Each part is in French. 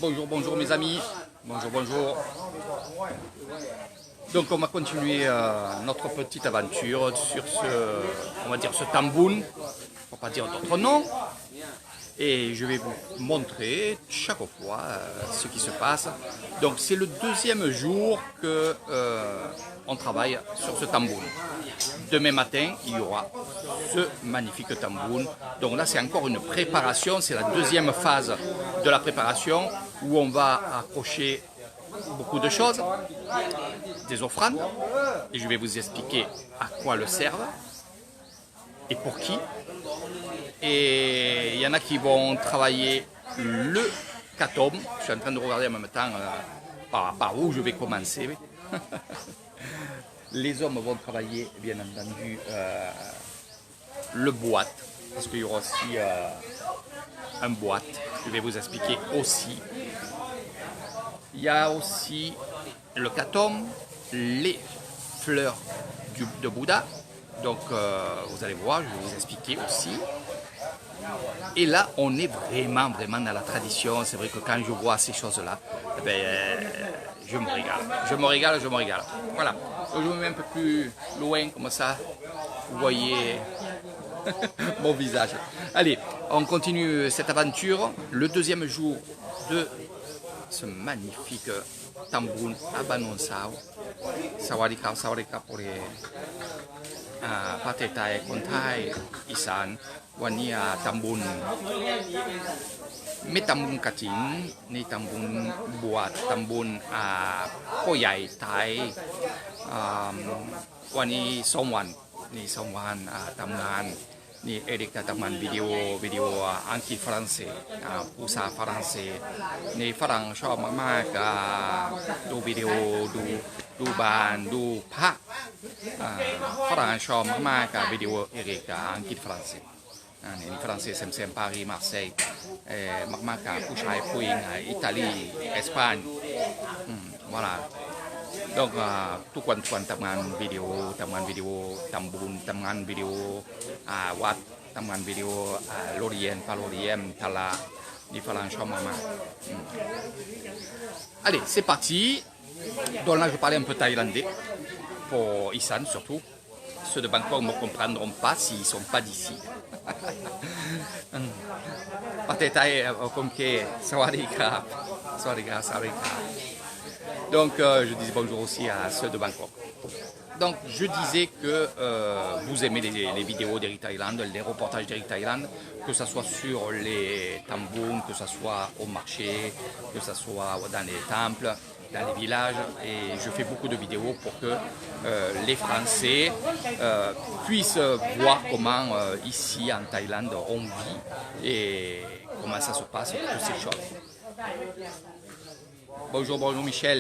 bonjour, bonjour mes amis. Bonjour, bonjour. Donc on va continuer notre petite aventure sur on va dire ce tamboun, pour pas dire d'autres noms. Et je vais vous montrer chaque fois ce qui se passe. Donc c'est le deuxième jour que on travaille sur ce tamboun. Demain matin, il y aura ce magnifique tamboun. Donc là, c'est encore une préparation. C'est la deuxième phase de la préparation où on va accrocher beaucoup de choses, des offrandes. Et je vais vous expliquer à quoi le servent et pour qui. Et il y en a qui vont travailler le katom. Je suis en train de regarder en même temps par où je vais commencer. Les hommes vont travailler, bien entendu, le boîte, parce qu'il y aura aussi un boîte. Je vais vous expliquer aussi. Il y a aussi le katom, les fleurs de Bouddha. Donc, vous allez voir, je vais vous expliquer aussi. Et là, on est vraiment dans la tradition. C'est vrai que quand je vois ces choses-là, eh ben, je me régale. Je me régale. Voilà. Donc, je me mets un peu plus loin, comme ça. Vous voyez mon visage. Allez, on continue cette aventure. Le deuxième jour de ce magnifique tamboun à Banonsao. Sawadika pour les Patetai, Kontai, Isan. วันนี้ทำบุญไม่ทำบุญกฐินนี่ทำบุญบวชทำบุญผู้ใหญ่ไทยวันนี้2 วันนี่2 วันทำงานนี่เอริกจะทำงานวิดีโออังกฤษฝรั่งเศสภาษาฝรั่งเศสนี่ฝรั่งชอบมากๆดูวิดีโอดูบานดูพระฝรั่งชอบมากๆวิดีโอเอริกอังกฤษฝรั่งเศสในฝรั่งเศสเซมปารีมาร์เซย์มากๆผู้ชายผู้หญิงอิตาลีเอสปานvoilà donc ทุกวันทำงานวิดีโอทำบุญทำงานวิดีโอวัดทำงานวิดีโอโรเรียนพาโรเรียนทารานี่ฝรั่งชอบมากๆ allez c'est parti donc là je parlais un peu thaïlandais pour Isan surtout. Ceux de Bangkok ne me comprendront pas s'ils ne sont pas d'ici. Donc, je disais bonjour aussi à ceux de Bangkok. Donc, je disais que vous aimez les vidéos d'Eric Thailand, les reportages d'Eric Thailand, que ce soit sur les tambouns, que ce soit au marché, que ce soit dans les temples, dans les villages, et je fais beaucoup de vidéos pour que les Français puissent voir comment ici en Thaïlande on vit et comment ça se passe, toutes ces choses. Bonjour Michel,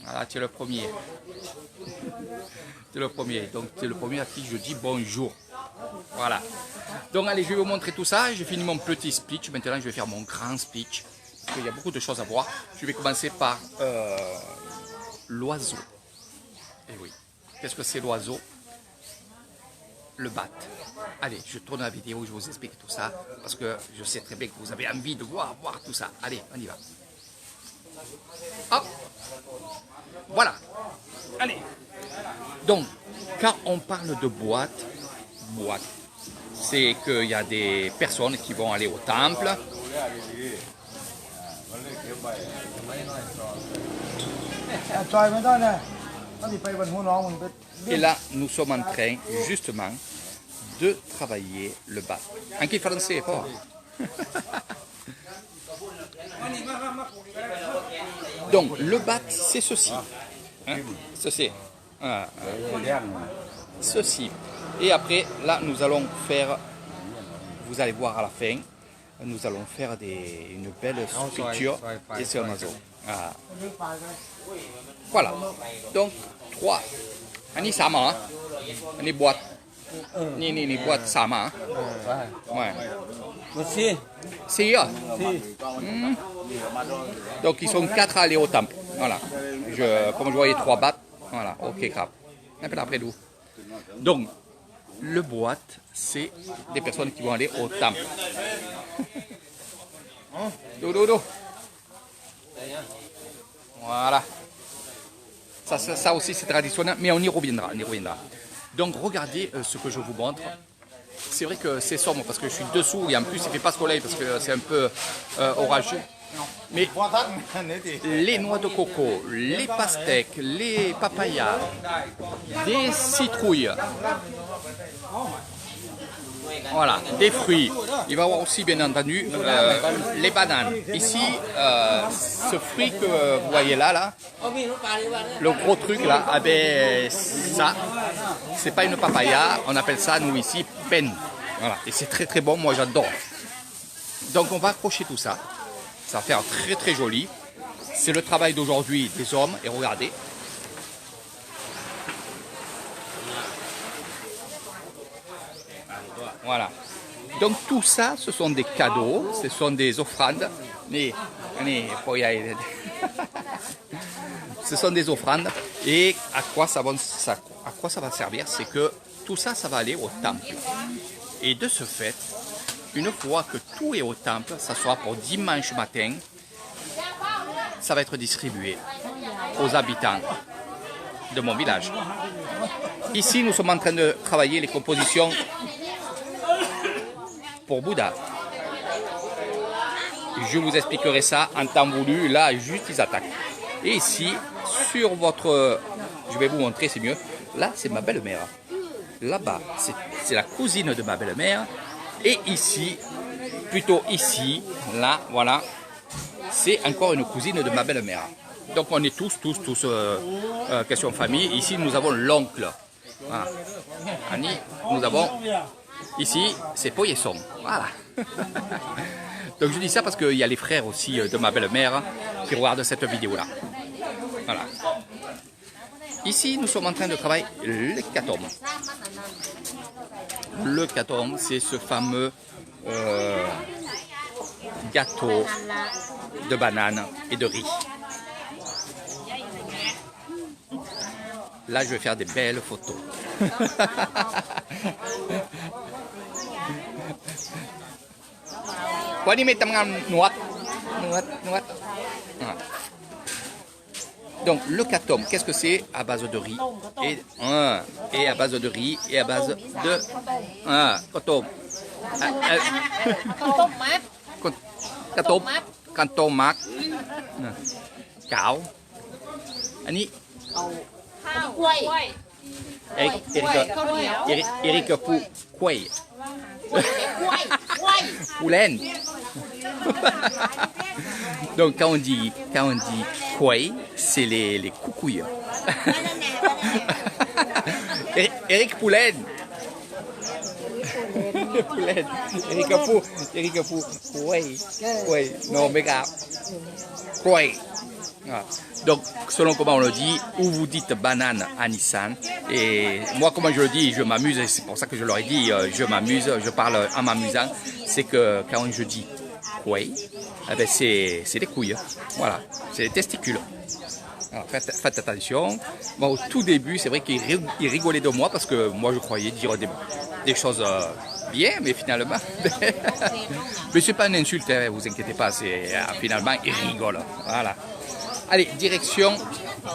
voilà, tu es le premier. Tu es le premier, donc tu es le premier à qui je dis bonjour. Voilà. Donc allez, je vais vous montrer tout ça, j'ai fini mon petit speech, maintenant je vais faire mon grand speech. Parce qu'il y a beaucoup de choses à voir. Je vais commencer par l'oiseau. Et oui, qu'est-ce que c'est l'oiseau? Le bat. Allez, je tourne la vidéo, je vous explique tout ça, parce que je sais très bien que vous avez envie de voir tout ça. Allez, on y va. Hop. Voilà. Allez. Donc, quand on parle de boîte, c'est qu'il y a des personnes qui vont aller au temple. Et là, nous sommes en train, justement, de travailler le bat. En qui français, pas? Donc, le bat, c'est ceci. Hein? Ceci. Ceci. Et après, là, nous allons faire, vous allez voir à la fin, nous allons faire une belle sculpture et c'est un oiseau. Voilà. Donc, 3. Ani sama, ani boîte. Ni boîte sama. Ouais. C'est Donc, ils sont 4 à aller au temple. Voilà. Comme je voyais 3 battes. Voilà. Ok, crap. Un peu après d'où. Donc, le boîte, c'est des personnes qui vont aller au temple. Voilà. Ça aussi c'est traditionnel, mais on y reviendra, on y reviendra. Donc regardez ce que je vous montre. C'est vrai que c'est sombre parce que je suis dessous et en plus il ne fait pas soleil parce que c'est un peu orageux. Mais les noix de coco, les pastèques, les papayas, des citrouilles, voilà, des fruits. Il va y avoir aussi bien entendu les bananes. Ici, ce fruit que vous voyez là, le gros truc là, ah ben, ça, c'est pas une papaya, on appelle ça nous ici pen. Voilà, et c'est très très bon, moi j'adore. Donc on va accrocher tout ça. Ça va faire très très joli. C'est le travail d'aujourd'hui des hommes. Et regardez. Voilà. Donc tout ça, ce sont des cadeaux, ce sont des offrandes. Ce sont des offrandes. Et à quoi ça va servir? C'est que tout ça, ça va aller au temple. Et de ce fait, une fois que tout est au temple, ça sera pour dimanche matin, ça va être distribué aux habitants de mon village. Ici, nous sommes en train de travailler les compositions pour Bouddha. Je vous expliquerai ça en temps voulu. Là, juste ils attaquent. Et ici, sur votre... Je vais vous montrer, c'est mieux. Là, c'est ma belle-mère. Là-bas, c'est la cousine de ma belle-mère. Et ici, plutôt ici, là, voilà, c'est encore une cousine de ma belle-mère. Donc on est tous, question famille. Ici, nous avons l'oncle. Voilà. Annie, nous avons, ici, c'est Poyesson. Voilà. Donc je dis ça parce qu'il y a les frères aussi de ma belle-mère qui regardent cette vidéo-là. Voilà. Ici, nous sommes en train de travailler l'hécatombe. Le hécatombe, c'est ce fameux gâteau de banane et de riz. Là, je vais faire des belles photos. Donc, le hécatombe, qu'est-ce que c'est? À base de riz et à base de riz et à base de hécatombe. Hécatombe mat, cảo. Anhนี้Eric Poulet. Poulen. Donc quand on dit Kouai, c'est les coucouilles. Eric Poulen. Poulen. Eric Pou. Kouai. Non, mais gars. Kouai. Donc, selon comment on le dit, ou vous dites banane à Nissan. Et moi, comment je le dis, je m'amuse, et c'est pour ça que je leur ai dit, je m'amuse, je parle en m'amusant. C'est que quand je dis kouai, eh ben c'est des couilles. Voilà, c'est des testicules. Alors, faites attention. Moi, au tout début, c'est vrai qu'ils rigolaient de moi parce que moi, je croyais dire des choses bien, mais finalement, mais c'est pas une insulte, hein, vous inquiétez pas. C'est finalement, ils rigolent. Voilà. Allez, direction,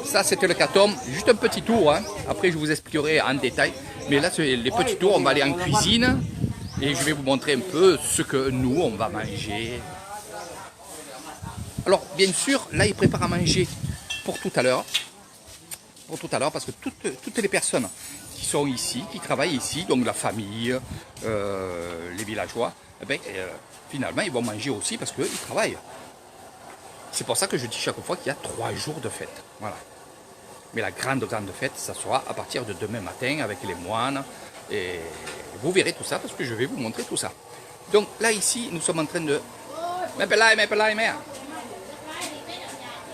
ça c'était le hécatombe, juste un petit tour, hein. Après je vous expliquerai en détail, mais là c'est les petits tours, on va aller en cuisine et je vais vous montrer un peu ce que nous on va manger. Alors bien sûr, là ils préparent à manger pour tout à l'heure, parce que toutes les personnes qui sont ici, qui travaillent ici, donc la famille, les villageois, eh bien, finalement ils vont manger aussi parce qu'ils travaillent. C'est pour ça que je dis chaque fois qu'il y a 3 jours de fête. Voilà. Mais la grande fête, ça sera à partir de demain matin avec les moines. Et vous verrez tout ça parce que je vais vous montrer tout ça. Donc là, ici, nous sommes en train de...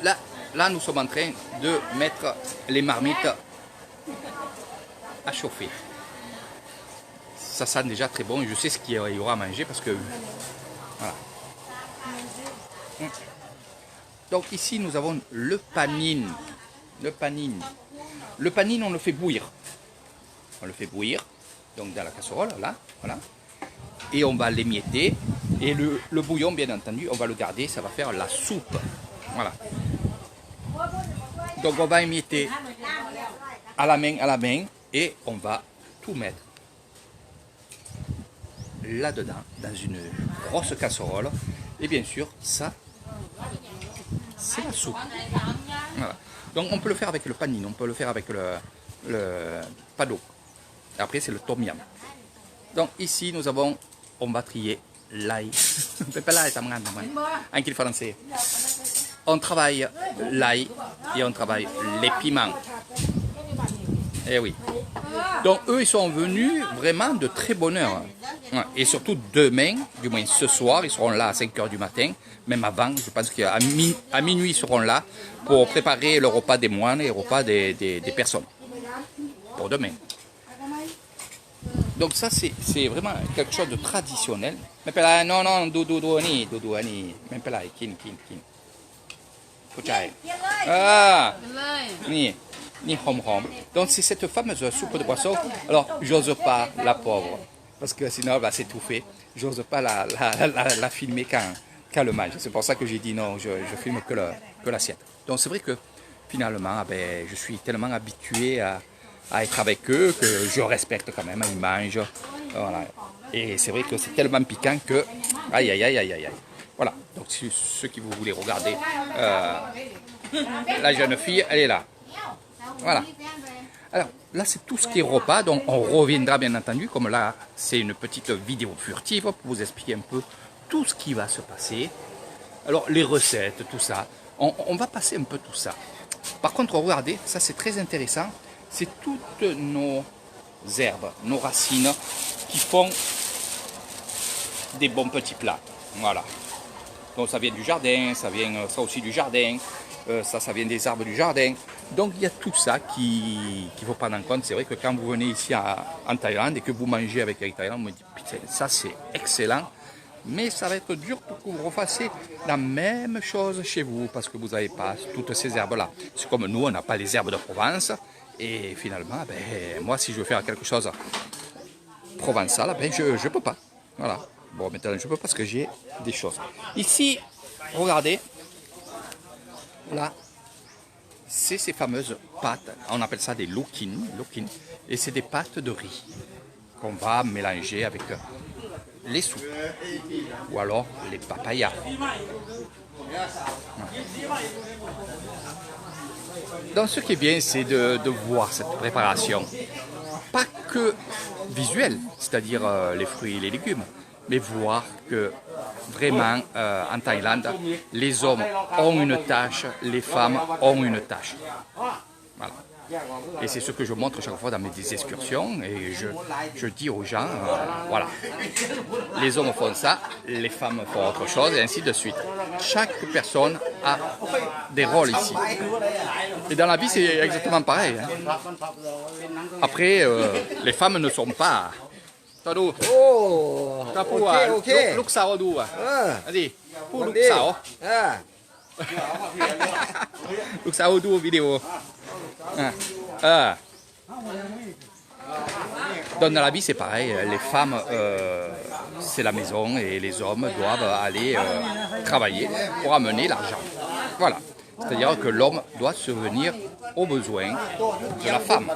Là, nous sommes en train de mettre les marmites à chauffer. Ça sent déjà très bon. Je sais ce qu'il y aura à manger parce que... Voilà. Donc ici, nous avons le panine. Le panine, on le fait bouillir. On le fait bouillir, donc dans la casserole, là, voilà. Et on va l'émietter. Et le bouillon, bien entendu, on va le garder, ça va faire la soupe. Voilà. Donc on va émietter à la main et on va tout mettre là-dedans dans une grosse casserole. Et bien sûr, ça, c'est la soupe. Voilà. Donc on peut le faire avec le panine, on peut le faire avec le pado. Après c'est le tom yum. Donc ici nous avons, on va trier l'ail. En français. On travaille l'ail et on travaille les piments. Eh oui. Donc eux ils sont venus vraiment de très bonne heure. Et surtout demain, du moins ce soir, ils seront là à 5 h du matin. Même avant, je pense qu'à minuit ils seront là pour préparer le repas des moines et le repas des personnes. Pour demain. Donc ça c'est vraiment quelque chose de traditionnel. Non, non, doudou ani. Même pas là, kin. Ah, ni hom. Donc c'est cette fameuse soupe de poisson. Alors j'ose pas la pauvre. Parce que sinon elle va s'étouffer. J'ose pas la filmer quand elle mange. C'est pour ça que j'ai dit non, je filme que l'assiette. Donc c'est vrai que finalement, ben, je suis tellement habitué à être avec eux que je respecte quand même, ils mangent. Voilà. Et c'est vrai que c'est tellement piquant que... Aïe. Voilà, donc ceux qui vous voulez regarder, la jeune fille, elle est là. Voilà. Alors là c'est tout ce qui est repas, donc on reviendra bien entendu, comme là c'est une petite vidéo furtive pour vous expliquer un peu tout ce qui va se passer. Alors les recettes, tout ça, on va passer un peu tout ça. Par contre regardez, ça c'est très intéressant, c'est toutes nos herbes, nos racines qui font des bons petits plats. Voilà. Donc ça vient du jardin, ça vient ça aussi du jardin. Ça vient des arbres du jardin. Donc il y a tout ça qu'il faut prendre en compte. C'est vrai que quand vous venez ici en Thaïlande et que vous mangez avec les Thaïlandais, on me dit putain, ça c'est excellent. Mais ça va être dur pour que vous refassiez la même chose chez vous parce que vous n'avez pas toutes ces herbes-là. C'est comme nous, on n'a pas les herbes de Provence. Et finalement, ben, moi si je veux faire quelque chose provençal, ben, je ne peux pas. Voilà. Bon, maintenant je peux parce que j'ai des choses. Ici, regardez. Là, c'est ces fameuses pâtes, on appelle ça des lokin, et c'est des pâtes de riz qu'on va mélanger avec les soupes ou alors les papayas. Donc ce qui est bien, c'est de voir cette préparation, pas que visuelle, c'est-à-dire les fruits et les légumes, mais voir que vraiment en Thaïlande, les hommes ont une tâche, les femmes ont une tâche. Voilà. Et c'est ce que je montre chaque fois dans mes excursions et je dis aux gens, voilà, les hommes font ça, les femmes font autre chose et ainsi de suite. Chaque personne a des rôles ici. Et dans la vie c'est exactement pareil. Hein. Après, les femmes ne sont pas... Oh, ok. ลูกสาวดูอ่ะดิผู้ลูกสาว ลูกสาวดูวิดีโอDonc dans la vie c'est pareil, les femmes c'est la maison et les hommes doivent aller travailler pour amener l'argent. Voilà, c'est-à-dire que l'homme doit subvenir aux besoins de la femme.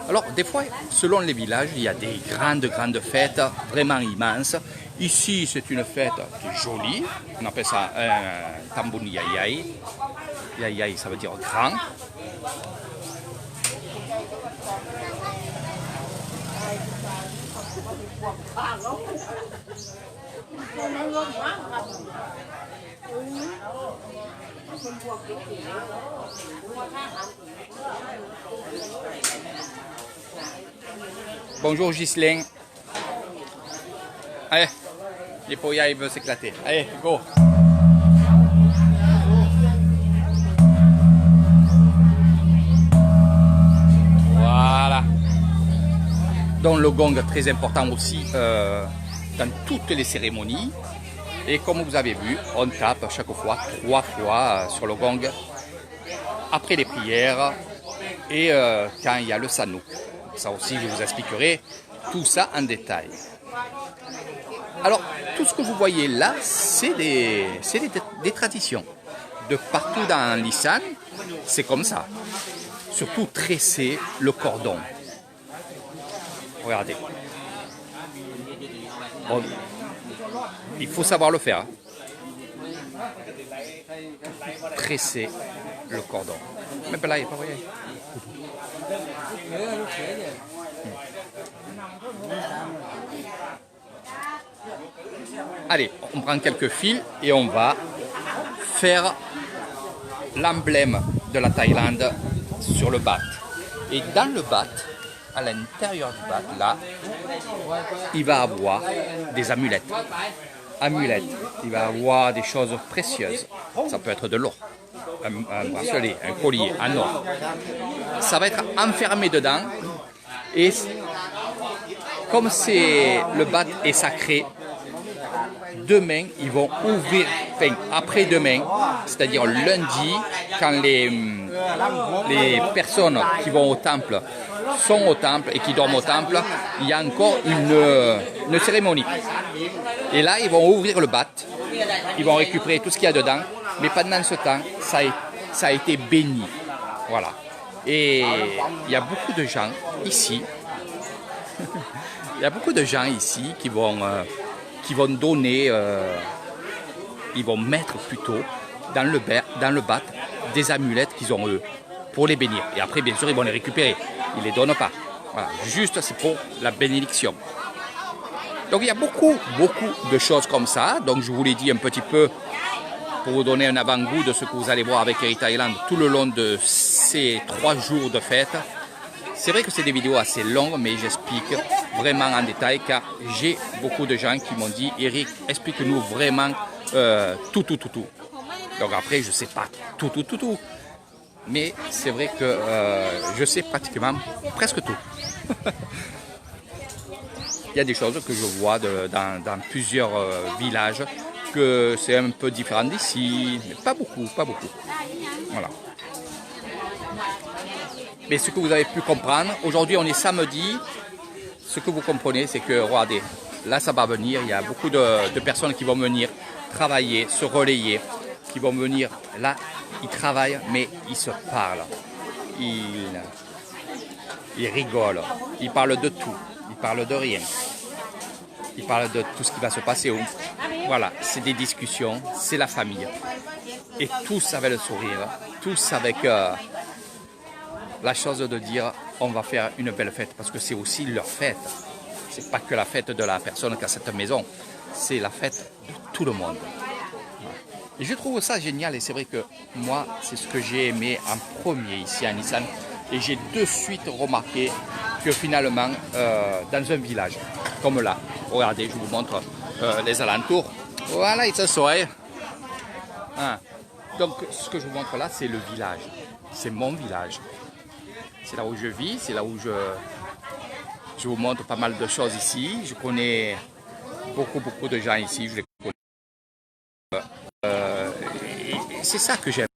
Alors des fois, selon les villages, il y a des grandes fêtes vraiment immenses. Ici, c'est une fête qui est jolie. On appelle ça un tambun yayay. Yayay, ça veut dire grand. Bonjour Ghislain. Allez, les poyas ils veulent s'éclater. Allez, go. Voilà. Donc le gong très important aussi dans toutes les cérémonies. Et comme vous avez vu, on tape chaque fois 3 fois sur le gong après les prières et quand il y a le sanouk. Ça aussi, je vous expliquerai tout ça en détail. Alors, tout ce que vous voyez là, c'est des traditions. De partout dans l'Isan, c'est comme ça. Surtout tresser le cordon. Regardez. Bon, il faut savoir le faire. Tresser le cordon. Mais là, il n'est pas vrai. Allez, on prend quelques fils et on va faire l'emblème de la Thaïlande sur le bat. Et dans le bat, à l'intérieur du bat, là, il va avoir des amulettes. Il va avoir des choses précieuses. Ça peut être de l'or, un bracelet, un collier, un or. Ça va être enfermé dedans. Et comme le bat est sacré, demain, ils vont ouvrir, enfin après-demain, c'est-à-dire lundi, quand les personnes qui vont au temple sont au temple et qui dorment au temple, il y a encore une cérémonie. Et là, ils vont ouvrir le bat, ils vont récupérer tout ce qu'il y a dedans, mais pendant ce temps, ça a été béni. Voilà. Et il y a beaucoup de gens ici, qui vont donner, ils vont mettre plutôt dans le bat des amulettes qu'ils ont eux pour les bénir. Et après, bien sûr, ils vont les récupérer. Ils ne les donnent pas. Voilà. Juste, c'est pour la bénédiction. Donc, il y a beaucoup de choses comme ça. Donc, je vous l'ai dit un petit peu pour vous donner un avant-goût de ce que vous allez voir avec Eri Thailand tout le long de ces 3 jours de fête. C'est vrai que c'est des vidéos assez longues, mais j'explique vraiment en détail car j'ai beaucoup de gens qui m'ont dit « Eric, explique-nous vraiment tout. » Donc après, je ne sais pas tout. Mais c'est vrai que je sais pratiquement presque tout. Il y a des choses que je vois dans plusieurs villages, que c'est un peu différent d'ici, mais pas beaucoup. Voilà. Mais ce que vous avez pu comprendre, aujourd'hui on est samedi, ce que vous comprenez c'est que, regardez, là ça va venir, il y a beaucoup de personnes qui vont venir travailler, se relayer, qui vont venir, là ils travaillent mais ils se parlent, ils rigolent, ils parlent de tout, ils parlent de rien, ils parlent de tout ce qui va se passer. Voilà, c'est des discussions, c'est la famille. Et tous avec le sourire, tous avec la chose de dire on va faire une belle fête parce que c'est aussi leur fête. C'est pas que la fête de la personne qui a cette maison, c'est la fête de tout le monde. Et je trouve ça génial et c'est vrai que moi c'est ce que j'ai aimé en premier ici à Nissan et j'ai de suite remarqué que finalement dans un village comme là, regardez, je vous montre les alentours, voilà, il se soirée. Donc ce que je vous montre là c'est le village, c'est mon village. C'est là où je vis, c'est là où je vous montre pas mal de choses ici. Je connais beaucoup de gens ici, je les connais. C'est ça que j'aime.